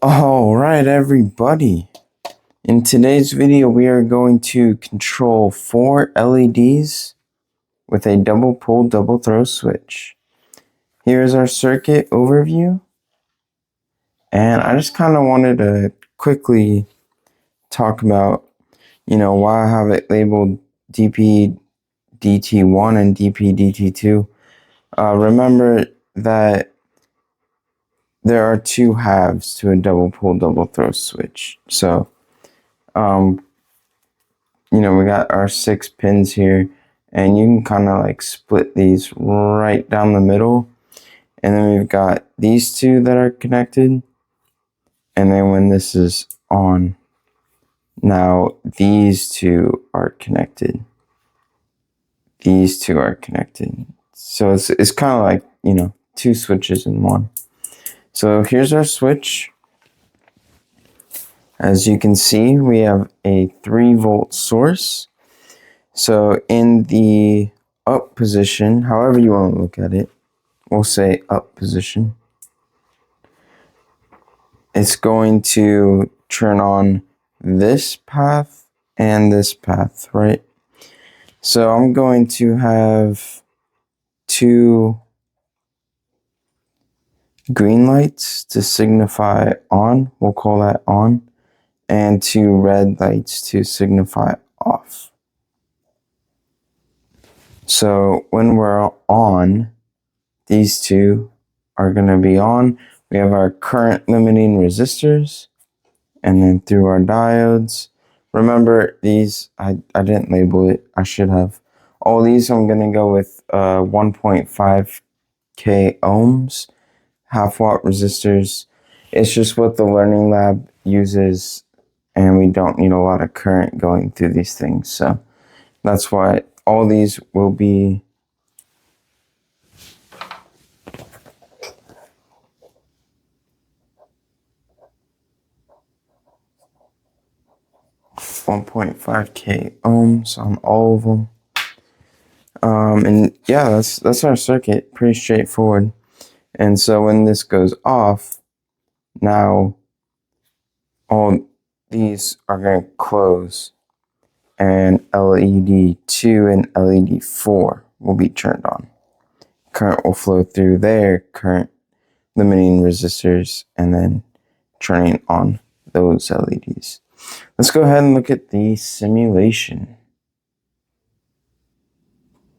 All right, everybody. In today's video, we are going to control 4 LEDs with a double pull, double throw switch. Here's our circuit overview. And I just kind of wanted to quickly talk about, why I have it labeled DPDT1 and DPDT2. Remember that there are 2 halves to a double pull, double throw switch. So, we got our 6 pins here, and you can kind of like split these right down the middle. And then we've got these 2 that are connected. And then when this is on, now these 2 are connected. These 2 are connected. So it's kind of like, 2 switches in one. So here's our switch. As you can see, we have a 3-volt source. So in the up position, however you want to look at it, we'll say up position, it's going to turn on this path and this path, right? So I'm going to have 2 green lights to signify on, we'll call that on, and 2 red lights to signify off. So when we're on, these 2 are going to be on. We have our current limiting resistors, and then through our diodes. Remember these, I didn't label it, I should have. All these I'm going to go with 1.5K ohms, half-watt resistors. It's just what the learning lab uses, and we don't need a lot of current going through these things. So that's why all these will be 1.5K ohms on all of them. And yeah, that's our circuit, pretty straightforward. And so when this goes off, now all these are going to close, and LED 2 and LED 4 will be turned on. Current will flow through their current limiting resistors and then turning on those LEDs. Let's go ahead and look at the simulation.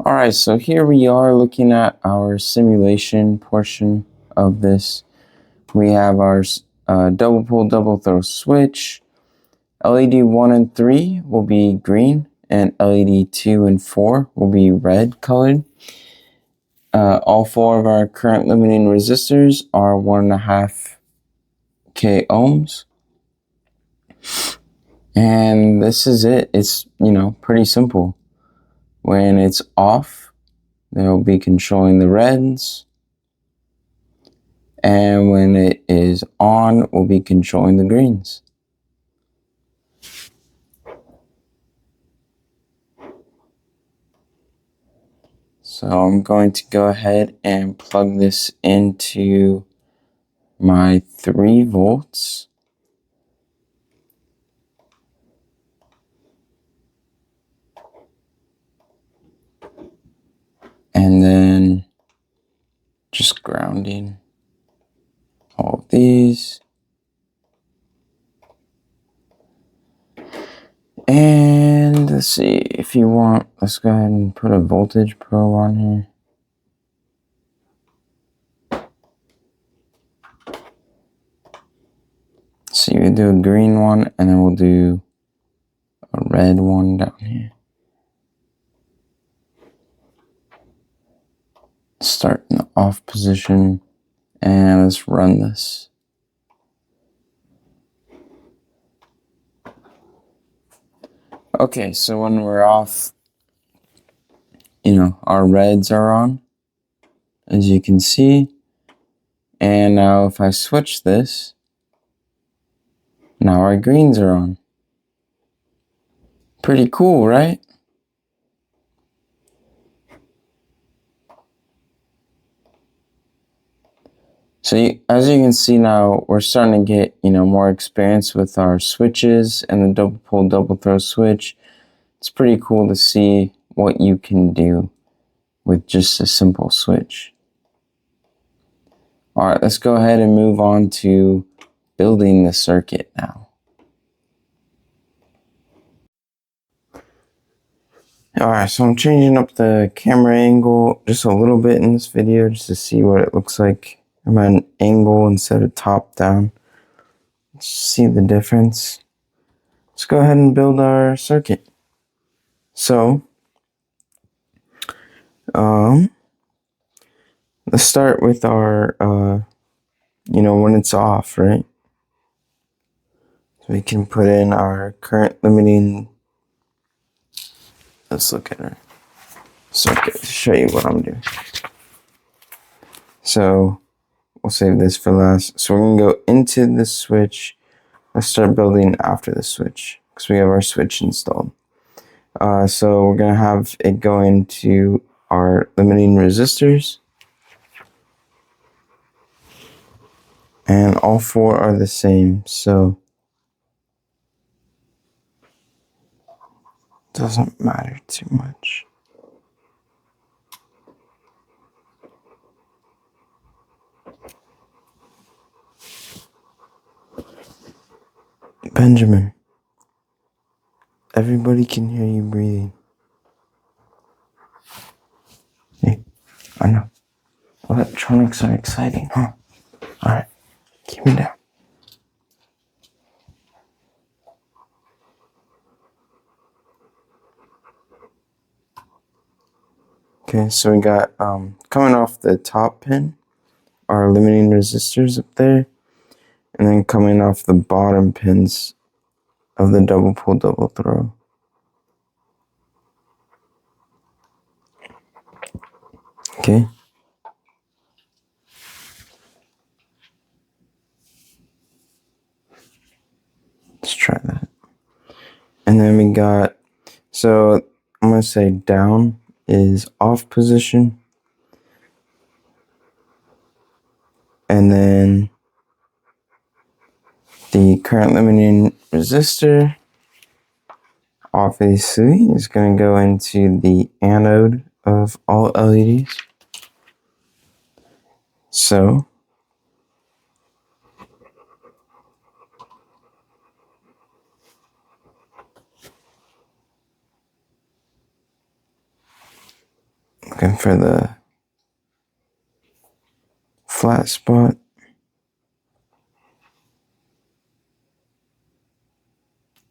Alright, so here we are looking at our simulation portion of this. We have our double pull, double throw switch. LED 1 and 3 will be green, and LED 2 and 4 will be red colored. All 4 of our current limiting resistors are 1.5K ohms. And this is it. It's, pretty simple. When it's off, they'll be controlling the reds. And when it is on, we'll be controlling the greens. So I'm going to go ahead and plug this into my 3 volts. And then just grounding all of these. And let's see, if you want, let's go ahead and put a voltage probe on here. So you do a green one, and then we'll do a red one down here. Start in the off position, and let's run this. Okay, so when we're off, our reds are on, as you can see. And now if I switch this, now our greens are on. Pretty cool, right? So as you can see now, we're starting to get, more experience with our switches and the double pole, double throw switch. It's pretty cool to see what you can do with just a simple switch. All right, let's go ahead and move on to building the circuit now. All right, so I'm changing up the camera angle just a little bit in this video just to see what it looks like. I'm at an angle instead of top down. Let's see the difference. Let's go ahead and build our circuit. So, let's start with our, when it's off, right? So we can put in our current limiting. Let's look at our circuit to show you what I'm doing. So we'll save this for last. So we're gonna go into the switch. Let's start building after the switch because we have our switch installed. So we're gonna have it go into our limiting resistors. And all four are the same, so it doesn't matter too much. Benjamin, everybody can hear you breathing. Hey, I know. Electronics are exciting, huh? Alright, keep me down. Okay, so we got coming off the top pin, our limiting resistors up there, and then coming off the bottom pins of the double pull, double throw. Okay. Let's try that. And then we got, so I'm going to say down is off position. And then the current limiting resistor, obviously, is going to go into the anode of all LEDs. So, looking for the flat spot.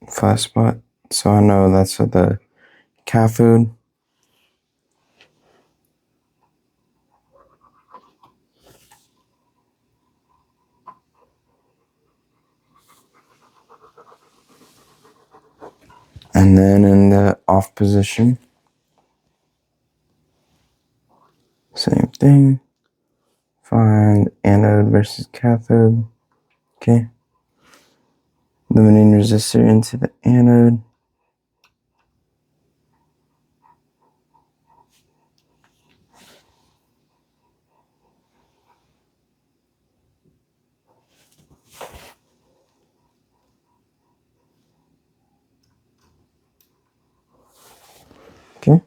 Flat spot. So I know that's for the cathode. And then in the off position, same thing. Find anode versus cathode. Okay. Limiting resistor into the anode. Okay.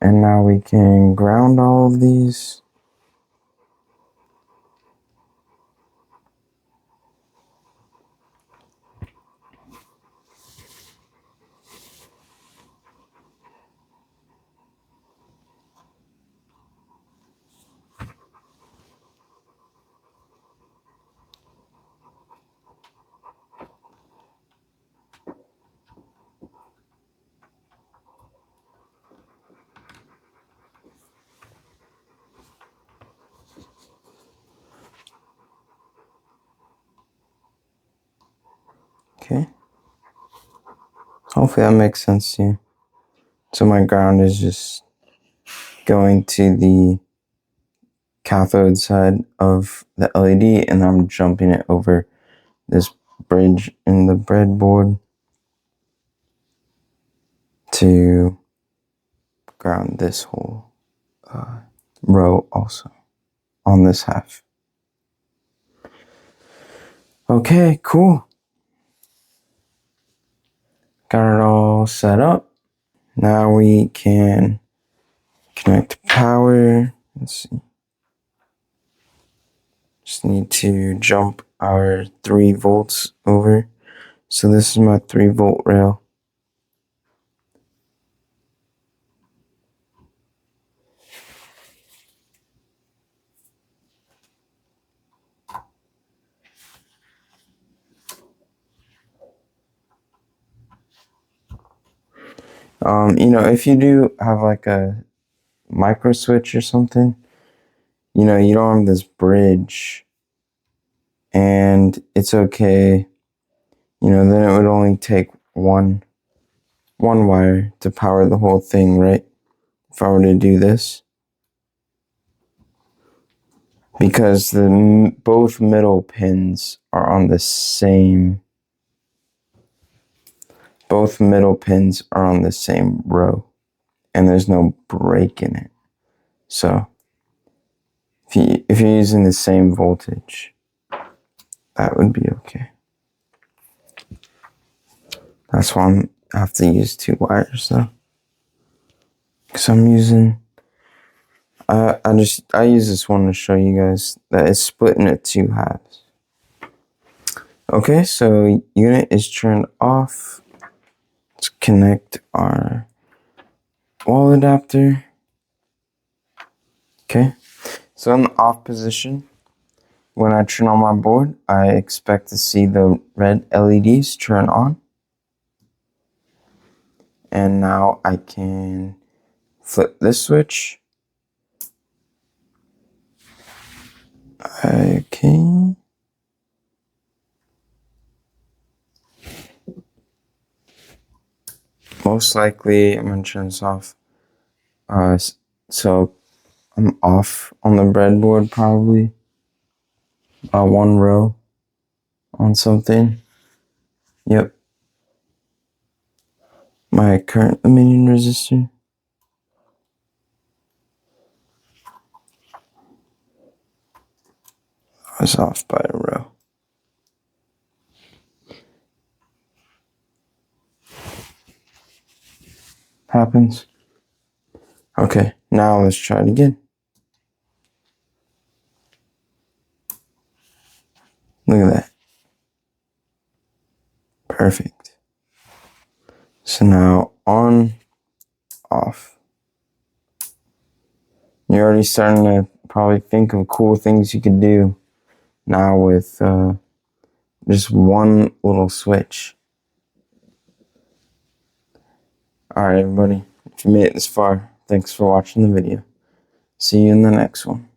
And now we can ground all of these. Okay. Hopefully that makes sense to you. So my ground is just going to the cathode side of the LED, and I'm jumping it over this bridge in the breadboard to ground this whole row also on this half. Okay, cool. Got it all set up. Now we can connect power. Let's see. Just need to jump our 3 volts over. So this is my 3-volt rail. If you do have like a micro switch or something, you don't have this bridge, and it's okay. Then it would only take one wire to power the whole thing, right? If I were to do this, because both middle pins are on the same. Both middle pins are on the same row, and there's no break in it. So if you're using the same voltage, that would be okay. That's why I have to use 2 wires though, because I'm using. I use this one to show you guys that it's split into 2 halves. Okay, so unit is turned off. Let's connect our wall adapter. Okay, so in the off position, when I turn on my board, I expect to see the red LEDs turn on. And now I can flip this switch. Okay. Most likely, I'm going to turn this off. So I'm off on the breadboard probably. 1 row on something. Yep. My current limiting resistor. I was off by a row. Happens. Okay, now let's try it again. Look at that. Perfect. So now on, off. You're already starting to probably think of cool things you could do now with just one little switch. Alright everybody, if you made it this far, thanks for watching the video. See you in the next one.